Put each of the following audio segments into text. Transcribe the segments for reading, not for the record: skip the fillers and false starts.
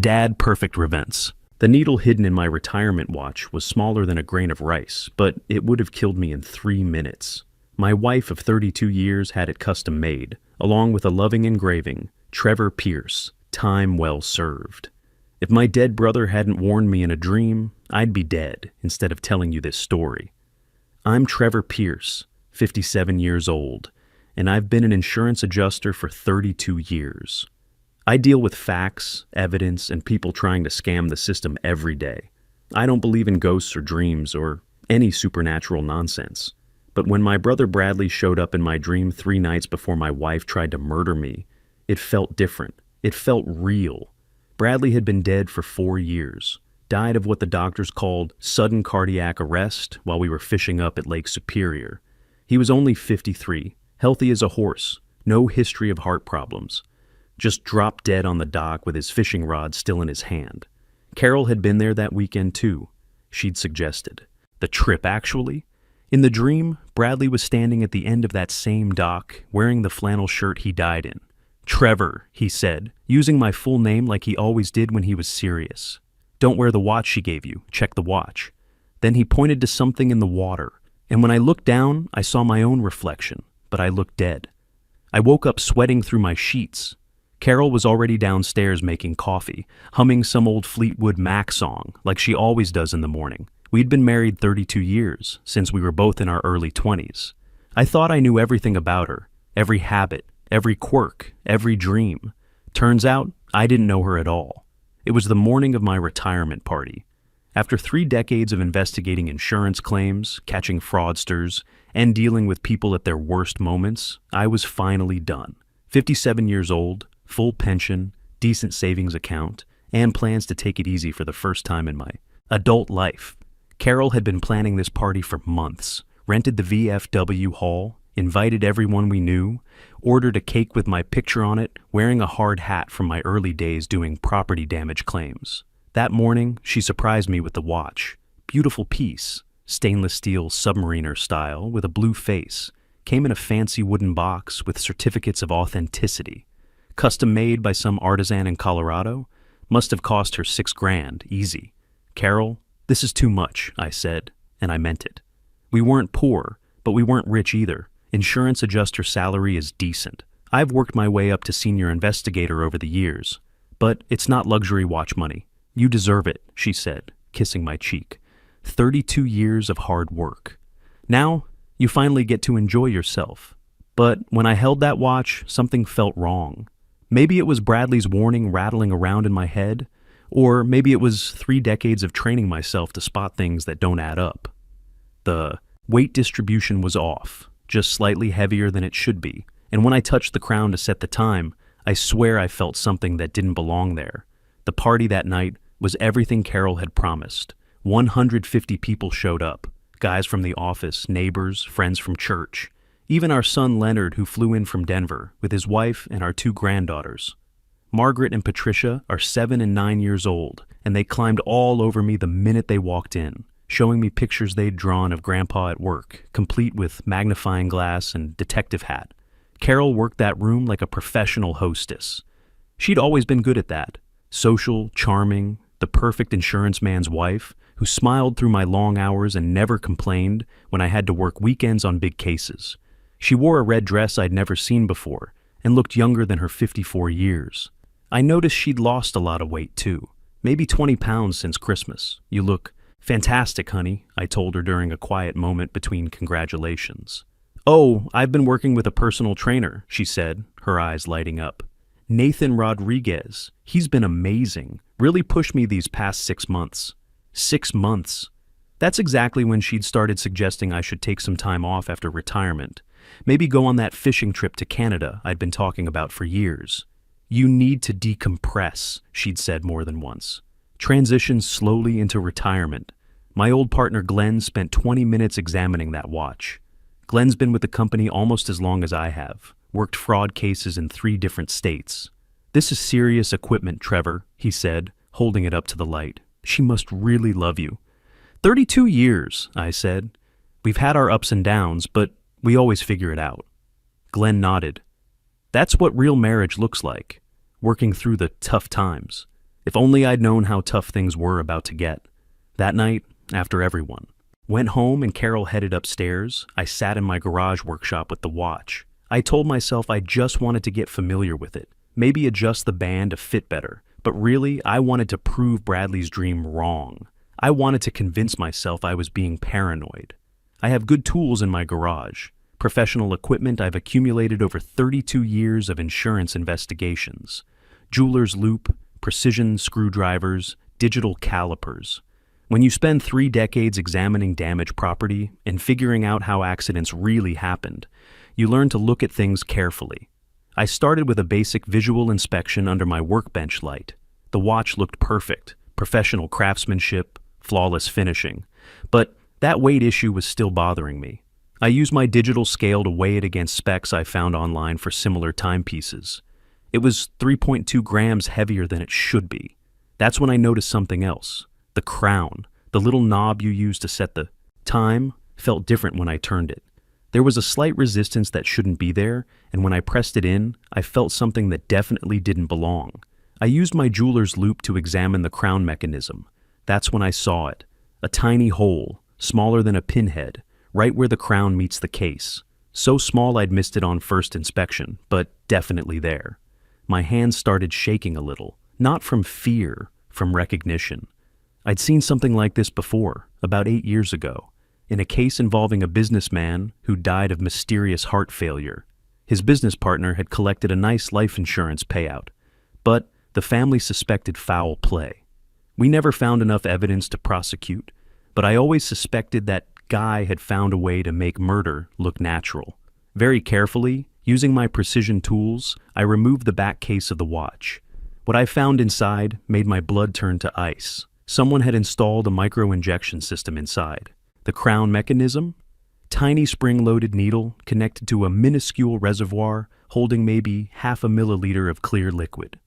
Dadperfectrevenge. The needle hidden in my retirement watch was smaller than a grain of rice, but it would have killed me in 3 minutes. My wife of 32 years had it custom made, along with a loving engraving, Trevor Pierce, time well served. If my dead brother hadn't warned me in a dream, I'd be dead instead of telling you this story. I'm Trevor Pierce, 57 years old, and I've been an insurance adjuster for 32 years. I deal with facts, evidence, and people trying to scam the system every day. I don't believe in ghosts or dreams or any supernatural nonsense. But when my brother Bradley showed up in my dream 3 nights before my wife tried to murder me, it felt different. It felt real. Bradley had been dead for 4 years, died of what the doctors called sudden cardiac arrest while we were fishing up at Lake Superior. He was only 53, healthy as a horse, no history of heart problems. Just dropped dead on the dock with his fishing rod still in his hand. Carol had been there that weekend too, she'd suggested. The trip, actually? In the dream, Bradley was standing at the end of that same dock, wearing the flannel shirt he died in. Trevor, he said, using my full name like he always did when he was serious. Don't wear the watch she gave you, check the watch. Then he pointed to something in the water, and when I looked down, I saw my own reflection, but I looked dead. I woke up sweating through my sheets. Carol was already downstairs making coffee, humming some old Fleetwood Mac song, like she always does in the morning. We'd been married 32 years, since we were both in our early 20s. I thought I knew everything about her, every habit, every quirk, every dream. Turns out, I didn't know her at all. It was the morning of my retirement party. After 3 decades of investigating insurance claims, catching fraudsters, and dealing with people at their worst moments, I was finally done. 57 years old, full pension, decent savings account, and plans to take it easy for the first time in my adult life. Carol had been planning this party for months, rented the VFW hall, invited everyone we knew, ordered a cake with my picture on it, wearing a hard hat from my early days doing property damage claims. That morning, she surprised me with the watch. Beautiful piece, stainless steel submariner style with a blue face, came in a fancy wooden box with certificates of authenticity. Custom made by some artisan in Colorado, must have cost her $6,000, easy. Carol, this is too much, I said, and I meant it. We weren't poor, but we weren't rich either. Insurance adjuster salary is decent. I've worked my way up to senior investigator over the years, but it's not luxury watch money. You deserve it, she said, kissing my cheek. 32 years of hard work. Now, you finally get to enjoy yourself. But when I held that watch, something felt wrong. Maybe it was Bradley's warning rattling around in my head, or maybe it was 3 decades of training myself to spot things that don't add up. The weight distribution was off, just slightly heavier than it should be, and when I touched the crown to set the time, I swear I felt something that didn't belong there. The party that night was everything Carol had promised. 150 people showed up, guys from the office, neighbors, friends from church. Even our son Leonard, who flew in from Denver, with his wife and our 2 granddaughters. Margaret and Patricia are 7 and 9 years old, and they climbed all over me the minute they walked in, showing me pictures they'd drawn of Grandpa at work, complete with magnifying glass and detective hat. Carol worked that room like a professional hostess. She'd always been good at that. Social, charming, the perfect insurance man's wife, who smiled through my long hours and never complained when I had to work weekends on big cases. She wore a red dress I'd never seen before and looked younger than her 54 years. I noticed she'd lost a lot of weight too, maybe 20 pounds since Christmas. You look fantastic, honey, I told her during a quiet moment between congratulations. Oh, I've been working with a personal trainer, she said, her eyes lighting up. Nathan Rodriguez. He's been amazing. Really pushed me these past 6 months. 6 months. That's exactly when she'd started suggesting I should take some time off after retirement. Maybe go on that fishing trip to Canada I'd been talking about for years. You need to decompress, she'd said more than once. Transition slowly into retirement. My old partner Glenn spent 20 minutes examining that watch. Glenn's been with the company almost as long as I have, worked fraud cases in 3 different states. This is serious equipment, Trevor, he said, holding it up to the light. She must really love you. 32 years, I said. We've had our ups and downs, but we always figure it out. Glenn nodded. That's what real marriage looks like, working through the tough times. If only I'd known how tough things were about to get. That night, after everyone went home and Carol headed upstairs, I sat in my garage workshop with the watch. I told myself I just wanted to get familiar with it, maybe adjust the band to fit better, but really, I wanted to prove Bradley's dream wrong. I wanted to convince myself I was being paranoid. I have good tools in my garage, professional equipment I've accumulated over 32 years of insurance investigations, jeweler's loop, precision screwdrivers, digital calipers. When you spend 3 decades examining damaged property and figuring out how accidents really happened, you learn to look at things carefully. I started with a basic visual inspection under my workbench light. The watch looked perfect, professional craftsmanship, flawless finishing. But that weight issue was still bothering me. I used my digital scale to weigh it against specs I found online for similar timepieces. It was 3.2 grams heavier than it should be. That's when I noticed something else. The crown, the little knob you use to set the time, felt different when I turned it. There was a slight resistance that shouldn't be there, and when I pressed it in, I felt something that definitely didn't belong. I used my jeweler's loop to examine the crown mechanism. That's when I saw it. A tiny hole, smaller than a pinhead, right where the crown meets the case. So small I'd missed it on first inspection, but definitely there. My hands started shaking a little, not from fear, from recognition. I'd seen something like this before, about 8 years ago, in a case involving a businessman who died of mysterious heart failure. His business partner had collected a nice life insurance payout, but the family suspected foul play. We never found enough evidence to prosecute, but I always suspected that guy had found a way to make murder look natural. Very carefully, using my precision tools, I removed the back case of the watch. What I found inside made my blood turn to ice. Someone had installed a micro-injection system inside. The crown mechanism? Tiny spring-loaded needle connected to a minuscule reservoir holding maybe 0.5 milliliter of clear liquid.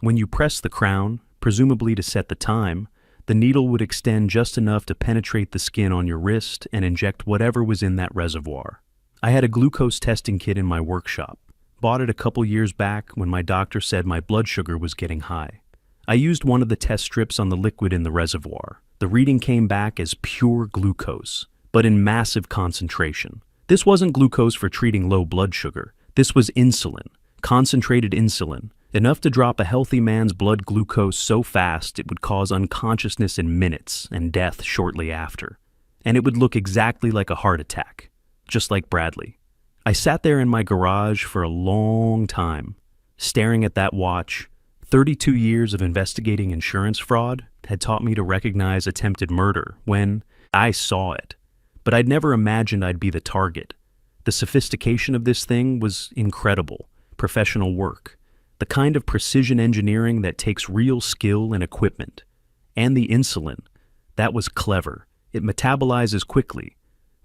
When you press the crown, presumably to set the time, the needle would extend just enough to penetrate the skin on your wrist and inject whatever was in that reservoir. I had a glucose testing kit in my workshop. Bought it a couple years back when my doctor said my blood sugar was getting high. I used one of the test strips on the liquid in the reservoir. The reading came back as pure glucose, but in massive concentration. This wasn't glucose for treating low blood sugar. This was insulin, concentrated insulin, enough to drop a healthy man's blood glucose so fast it would cause unconsciousness in minutes and death shortly after. And it would look exactly like a heart attack, just like Bradley. I sat there in my garage for a long time, staring at that watch. 32 years of investigating insurance fraud had taught me to recognize attempted murder when I saw it. But I'd never imagined I'd be the target. The sophistication of this thing was incredible. Professional work. The kind of precision engineering that takes real skill and equipment. And the insulin. That was clever. It metabolizes quickly.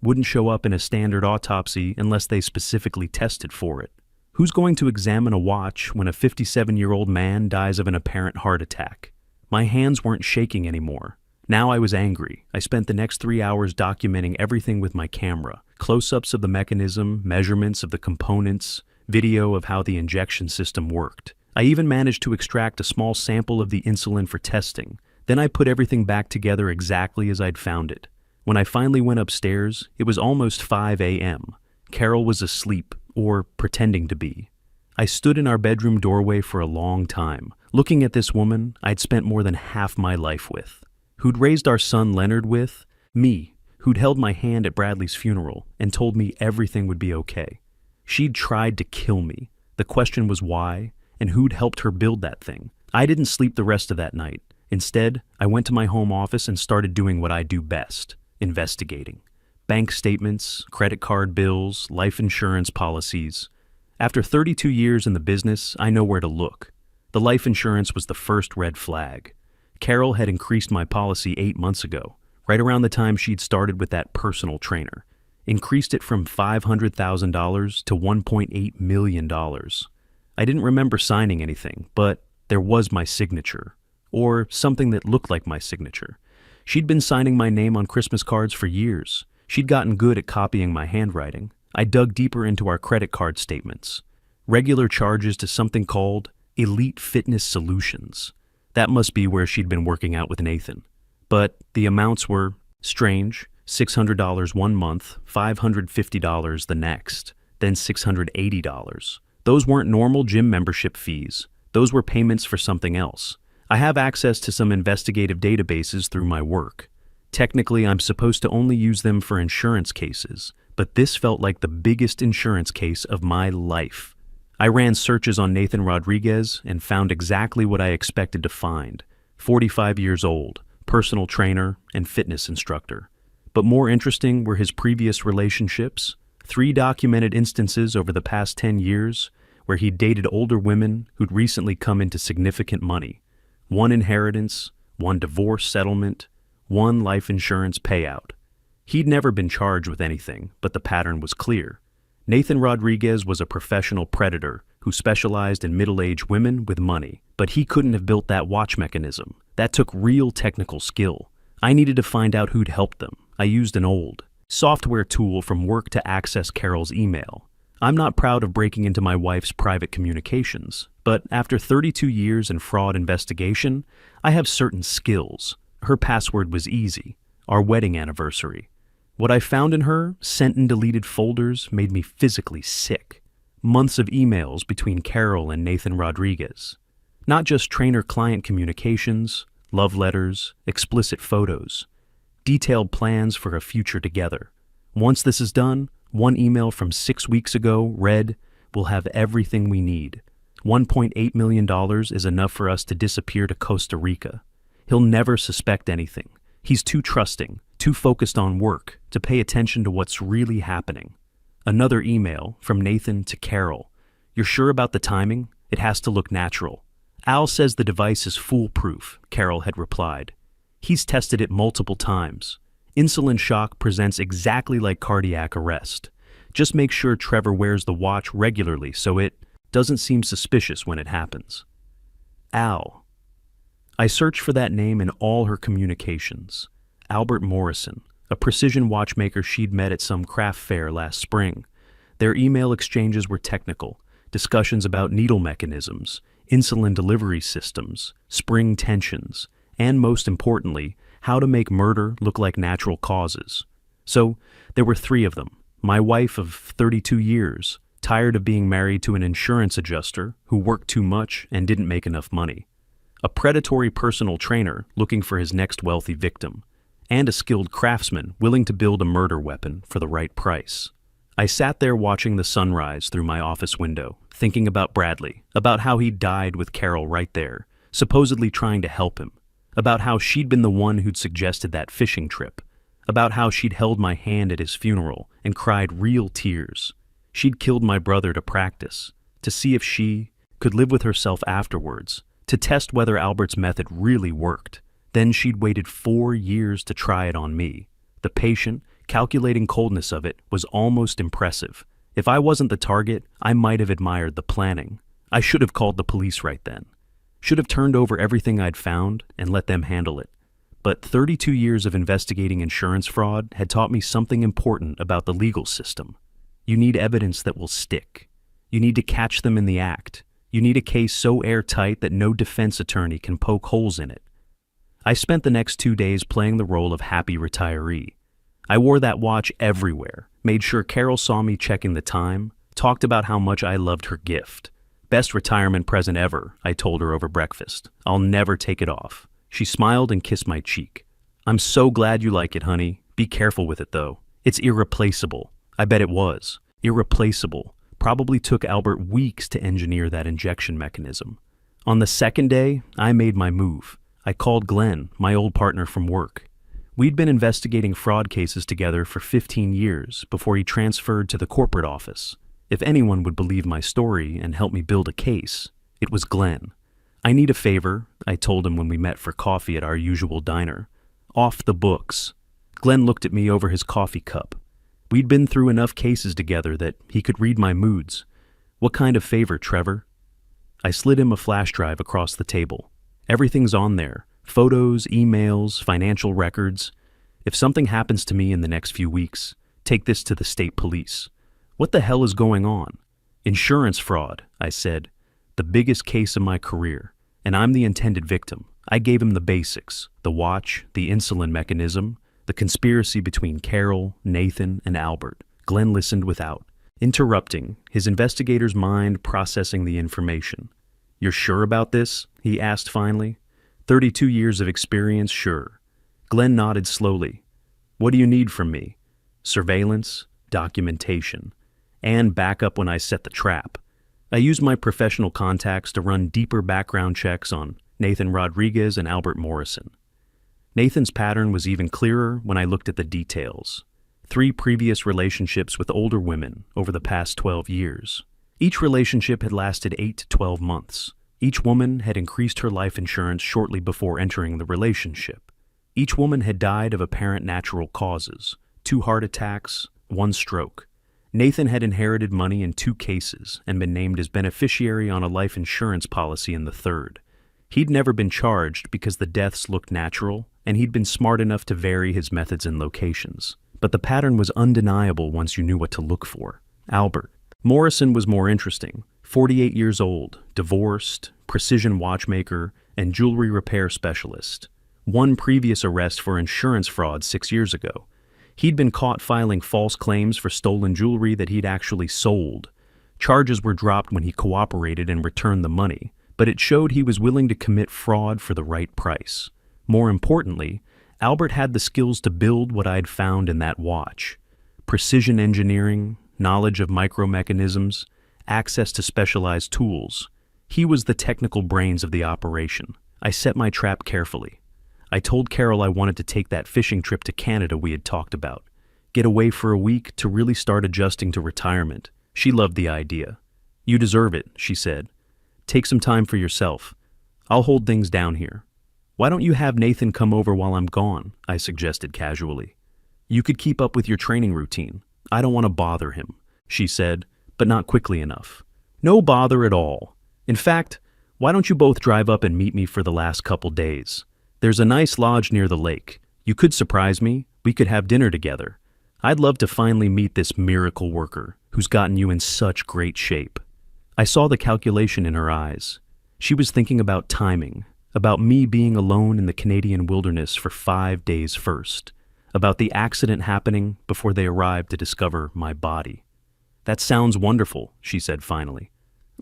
Wouldn't show up in a standard autopsy unless they specifically tested for it. Who's going to examine a watch when a 57-year-old man dies of an apparent heart attack? My hands weren't shaking anymore. Now I was angry. I spent the next 3 hours documenting everything with my camera. Close-ups of the mechanism, measurements of the components, video of how the injection system worked. I even managed to extract a small sample of the insulin for testing. Then I put everything back together exactly as I'd found it. When I finally went upstairs, it was almost 5 a.m. Carol was asleep, or pretending to be. I stood in our bedroom doorway for a long time, looking at this woman I'd spent more than half my life with, who'd raised our son Leonard with, me, who'd held my hand at Bradley's funeral and told me everything would be okay. She'd tried to kill me. The question was why, and who'd helped her build that thing. I didn't sleep the rest of that night. Instead, I went to my home office and started doing what I do best, investigating. Bank statements, credit card bills, life insurance policies. After 32 years in the business, I know where to look. The life insurance was the first red flag. Carol had increased my policy 8 months ago, right around the time she'd started with that personal trainer. Increased it from $500,000 to $1.8 million. I didn't remember signing anything, but there was my signature, or something that looked like my signature. She'd been signing my name on Christmas cards for years. She'd gotten good at copying my handwriting. I dug deeper into our credit card statements. Regular charges to something called Elite Fitness Solutions. That must be where she'd been working out with Nathan. But the amounts were strange. $600 one month, $550 the next, then $680. Those weren't normal gym membership fees. Those were payments for something else. I have access to some investigative databases through my work. Technically, I'm supposed to only use them for insurance cases, but this felt like the biggest insurance case of my life. I ran searches on Nathan Rodriguez and found exactly what I expected to find. 45 years old, personal trainer, and fitness instructor. But more interesting were his previous relationships, 3 documented instances over the past 10 years where he dated older women who'd recently come into significant money. 1 inheritance, 1 divorce settlement, 1 life insurance payout. He'd never been charged with anything, but the pattern was clear. Nathan Rodriguez was a professional predator who specialized in middle-aged women with money, but he couldn't have built that watch mechanism. That took real technical skill. I needed to find out who'd helped them. I used an old software tool from work to access Carol's email. I'm not proud of breaking into my wife's private communications, but after 32 years in fraud investigation, I have certain skills. Her password was easy, our wedding anniversary. What I found in her, sent and deleted folders, made me physically sick. Months of emails between Carol and Nathan Rodriguez. Not just trainer-client communications, love letters, explicit photos. Detailed plans for a future together. Once this is done, 1 email from 6 weeks ago read, "We'll have everything we need. $1.8 million is enough for us to disappear to Costa Rica. He'll never suspect anything. He's too trusting, too focused on work to pay attention to what's really happening." Another email from Nathan to Carol. "You're sure about the timing? It has to look natural." "Al says the device is foolproof," Carol had replied. "He's tested it multiple times. Insulin shock presents exactly like cardiac arrest. Just make sure Trevor wears the watch regularly so it doesn't seem suspicious when it happens." Al. I searched for that name in all her communications. Albert Morrison, a precision watchmaker she'd met at some craft fair last spring. Their email exchanges were technical, discussions about needle mechanisms, insulin delivery systems, spring tensions, and most importantly, how to make murder look like natural causes. So, there were 3 of them. My wife of 32 years, tired of being married to an insurance adjuster who worked too much and didn't make enough money. A predatory personal trainer looking for his next wealthy victim. And a skilled craftsman willing to build a murder weapon for the right price. I sat there watching the sunrise through my office window, thinking about Bradley, about how he died with Carol right there, supposedly trying to help him. About how she'd been the one who'd suggested that fishing trip. About how she'd held my hand at his funeral and cried real tears. She'd killed my brother to practice, to see if she could live with herself afterwards, to test whether Albert's method really worked. Then she'd waited 4 years to try it on me. The patient, calculating coldness of it was almost impressive. If I wasn't the target, I might have admired the planning. I should have called the police right then. Should have turned over everything I'd found and let them handle it. But 32 years of investigating insurance fraud had taught me something important about the legal system. You need evidence that will stick. You need to catch them in the act. You need a case so airtight that no defense attorney can poke holes in it. I spent the next 2 days playing the role of happy retiree. I wore that watch everywhere, made sure Carol saw me checking the time, talked about how much I loved her gift. "Best retirement present ever," I told her over breakfast. "I'll never take it off." She smiled and kissed my cheek. "I'm so glad you like it, honey. Be careful with it, though. It's irreplaceable." I bet it was. Irreplaceable. Probably took Albert weeks to engineer that injection mechanism. On the second day, I made my move. I called Glenn, my old partner from work. We'd been investigating fraud cases together for 15 years before he transferred to the corporate office. If anyone would believe my story and help me build a case, it was Glenn. "I need a favor," I told him when we met for coffee at our usual diner. "Off the books." Glenn looked at me over his coffee cup. We'd been through enough cases together that he could read my moods. "What kind of favor, Trevor?" I slid him a flash drive across the table. Everything's on there. Photos, emails, financial records. If something happens to me in the next few weeks, take this to the state police. "What the hell is going on?" "Insurance fraud," I said. "The biggest case of my career. and I'm the intended victim. I gave him the basics: the watch, the insulin mechanism, the conspiracy between Carol, Nathan, and Albert. Glenn listened without interrupting, his investigator's mind processing the information. "You're sure about this?" he asked finally. 32 years of experience, sure. Glenn nodded slowly. "What do you need from me?" "Surveillance, documentation, and backup when I set the trap." I used my professional contacts to run deeper background checks on Nathan Rodriguez and Albert Morrison. Nathan's pattern was even clearer when I looked at the details. 3 previous relationships with older women over the past 12 years. Each relationship had lasted 8 to 12 months. Each woman had increased her life insurance shortly before entering the relationship. Each woman had died of apparent natural causes: 2 heart attacks, 1 stroke. Nathan had inherited money in 2 cases and been named as beneficiary on a life insurance policy in the 3rd. He'd never been charged because the deaths looked natural, and he'd been smart enough to vary his methods and locations. But the pattern was undeniable once you knew what to look for. Albert Morrison was more interesting. 48 years old, divorced, precision watchmaker, and jewelry repair specialist. 1 previous arrest for insurance fraud 6 years ago. He'd been caught filing false claims for stolen jewelry that he'd actually sold. Charges were dropped when he cooperated and returned the money, but it showed he was willing to commit fraud for the right price. More importantly, Albert had the skills to build what I'd found in that watch: precision engineering, knowledge of micromechanisms, access to specialized tools. He was the technical brains of the operation. I set my trap carefully. I told Carol I wanted to take that fishing trip to Canada we had talked about, get away for a week to really start adjusting to retirement. She loved the idea. "You deserve it," she said. "Take some time for yourself. I'll hold things down here." "Why don't you have Nathan come over while I'm gone?" I suggested casually. "You could keep up with your training routine. I don't want to bother him," she said, but not quickly enough. "No bother at all. In fact, why don't you both drive up and meet me for the last couple days? There's a nice lodge near the lake. You could surprise me. We could have dinner together. I'd love to finally meet this miracle worker who's gotten you in such great shape." I saw the calculation in her eyes. She was thinking about timing, about me being alone in the Canadian wilderness for 5 days first, about the accident happening before they arrived to discover my body. "That sounds wonderful," she said finally.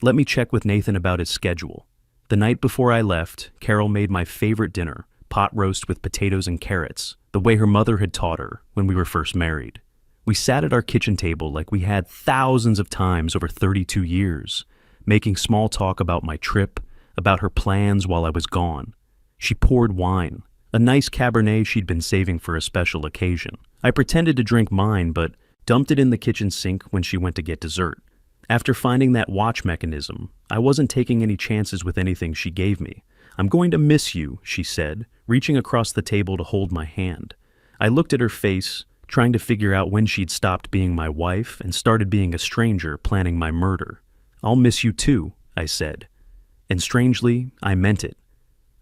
"Let me check with Nathan about his schedule." The night before I left, Carol made my favorite dinner, pot roast with potatoes and carrots, the way her mother had taught her when we were first married. We sat at our kitchen table like we had thousands of times over 32 years, making small talk about my trip, about her plans while I was gone. She poured wine, a nice Cabernet she'd been saving for a special occasion. I pretended to drink mine, but dumped it in the kitchen sink when she went to get dessert. After finding that watch mechanism, I wasn't taking any chances with anything she gave me. "I'm going to miss you," she said, reaching across the table to hold my hand. I looked at her face, trying to figure out when she'd stopped being my wife and started being a stranger planning my murder. "I'll miss you too," I said. And strangely, I meant it.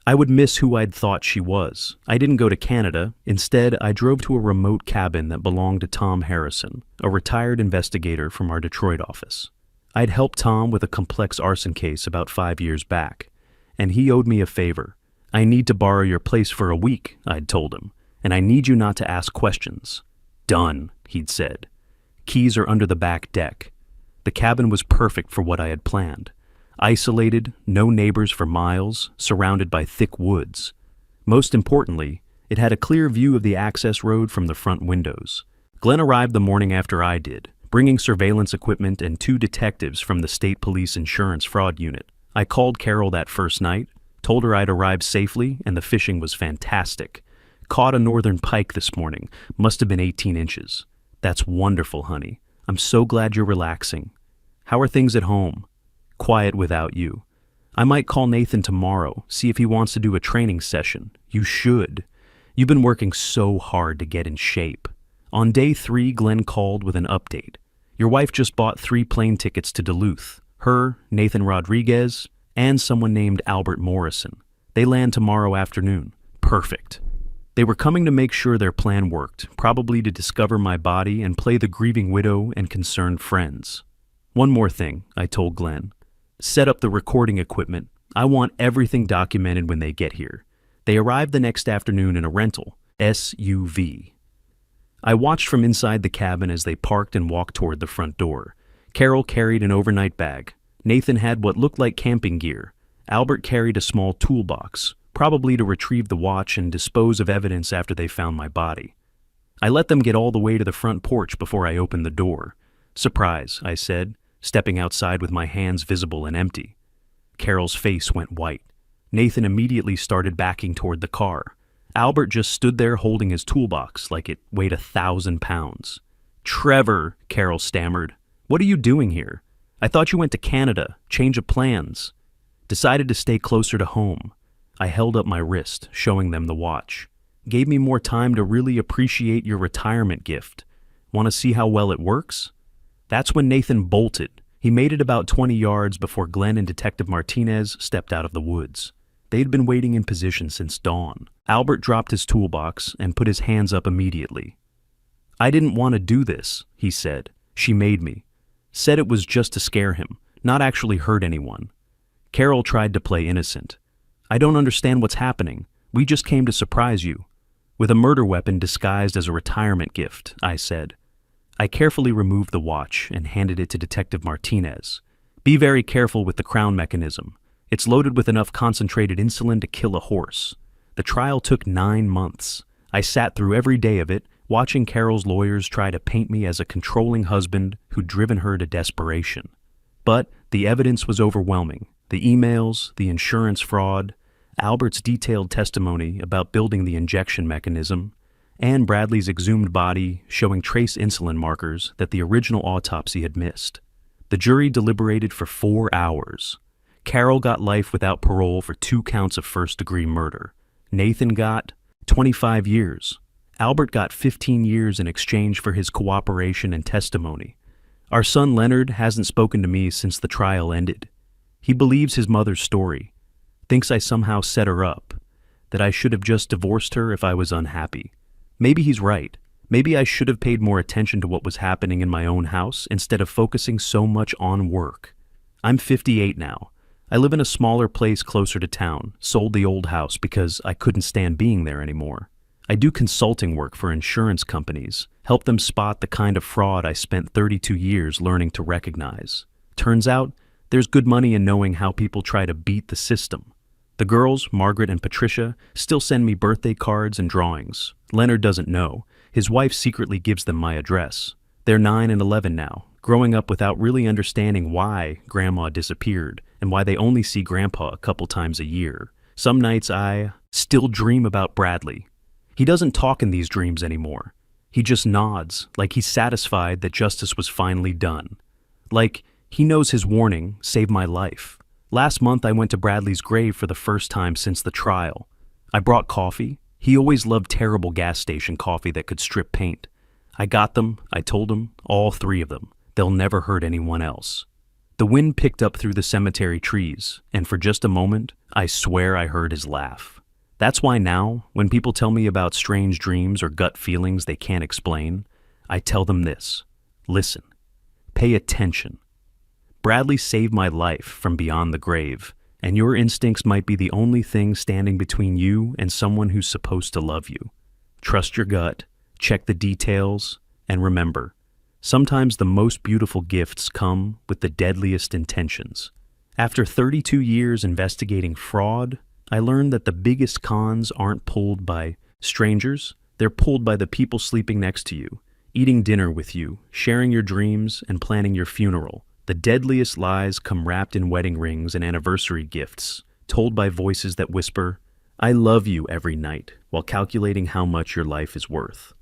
I would miss who I'd thought she was. I didn't go to Canada. Instead, I drove to a remote cabin that belonged to Tom Harrison, a retired investigator from our Detroit office. I'd helped Tom with a complex arson case about 5 years back, and he owed me a favor. "I need to borrow your place for a week," I'd told him, "and I need you not to ask questions." "Done," he'd said. Keys are under the back deck. The cabin was perfect for what I had planned. Isolated, no neighbors for miles, surrounded by thick woods. Most importantly, it had a clear view of the access road from the front windows. Glenn arrived the morning after I did, bringing surveillance equipment and 2 detectives from the State Police Insurance Fraud Unit. I called Carol that first night, told her I'd arrived safely and the fishing was fantastic. "Caught a northern pike this morning, must have been 18 inches. "That's wonderful, honey. I'm so glad you're relaxing. How are things at home?" "Quiet without you. I might call Nathan tomorrow, see if he wants to do a training session." "You should. You've been working so hard to get in shape." On day 3, Glenn called with an update. "Your wife just bought 3 plane tickets to Duluth. Her, Nathan Rodriguez, and someone named Albert Morrison. They land tomorrow afternoon." "Perfect." They were coming to make sure their plan worked, probably to discover my body and play the grieving widow and concerned friends. "One more thing," I told Glenn. "Set up the recording equipment. I want everything documented when they get here. They arrived the next afternoon in a rental, SUV. I watched from inside the cabin as they parked and walked toward the front door. Carol carried an overnight bag. Nathan had what looked like camping gear. Albert carried a small toolbox, probably to retrieve the watch and dispose of evidence after they found my body. I let them get all the way to the front porch before I opened the door. "Surprise," I said, stepping outside with my hands visible and empty. Carol's face went white. Nathan immediately started backing toward the car. Albert just stood there holding his toolbox like it weighed 1,000 pounds. "Trevor," Carol stammered, "what are you doing here? I thought you went to Canada, change of plans." "Decided to stay closer to home." I held up my wrist, showing them the watch. "Gave me more time to really appreciate your retirement gift. Want to see how well it works?" That's when Nathan bolted. He made it about 20 yards before Glenn and Detective Martinez stepped out of the woods. They'd been waiting in position since dawn. Albert dropped his toolbox and put his hands up immediately. "I didn't want to do this," he said. "She made me." Said it was just to scare him, not actually hurt anyone. Carol tried to play innocent. "I don't understand what's happening. We just came to surprise you." "With a murder weapon disguised as a retirement gift," I said. I carefully removed the watch and handed it to Detective Martinez. "Be very careful with the crown mechanism. It's loaded with enough concentrated insulin to kill a horse." The trial took 9 months. I sat through every day of it, watching Carol's lawyers try to paint me as a controlling husband who'd driven her to desperation. But the evidence was overwhelming. The emails, the insurance fraud, Albert's detailed testimony about building the injection mechanism, and Bradley's exhumed body showing trace insulin markers that the original autopsy had missed. The jury deliberated for 4 hours. Carol got life without parole for 2 counts of first-degree murder. Nathan got 25 years. Albert got 15 years in exchange for his cooperation and testimony. Our son Leonard hasn't spoken to me since the trial ended. He believes his mother's story, thinks I somehow set her up, that I should have just divorced her if I was unhappy. Maybe he's right. Maybe I should have paid more attention to what was happening in my own house instead of focusing so much on work. I'm 58 now. I live in a smaller place closer to town, sold the old house because I couldn't stand being there anymore. I do consulting work for insurance companies, help them spot the kind of fraud I spent 32 years learning to recognize. Turns out, there's good money in knowing how people try to beat the system. The girls, Margaret and Patricia, still send me birthday cards and drawings. Leonard doesn't know. His wife secretly gives them my address. They're 9 and 11 now, growing up without really understanding why Grandma disappeared and why they only see Grandpa a couple times a year. Some nights I still dream about Bradley. He doesn't talk in these dreams anymore. He just nods, like he's satisfied that justice was finally done. Like he knows his warning saved my life. Last month I went to Bradley's grave for the first time since the trial. I brought coffee. He always loved terrible gas station coffee that could strip paint. I got them, I told him, all 3 of them. They'll never hurt anyone else. The wind picked up through the cemetery trees, and for just a moment, I swear I heard his laugh. That's why now, when people tell me about strange dreams or gut feelings they can't explain, I tell them this: listen, pay attention. Bradley saved my life from beyond the grave, and your instincts might be the only thing standing between you and someone who's supposed to love you. Trust your gut, check the details, and remember, sometimes the most beautiful gifts come with the deadliest intentions. After 32 years investigating fraud, I learned that the biggest cons aren't pulled by strangers, they're pulled by the people sleeping next to you, eating dinner with you, sharing your dreams, and planning your funeral. The deadliest lies come wrapped in wedding rings and anniversary gifts, told by voices that whisper, "I love you" every night, while calculating how much your life is worth.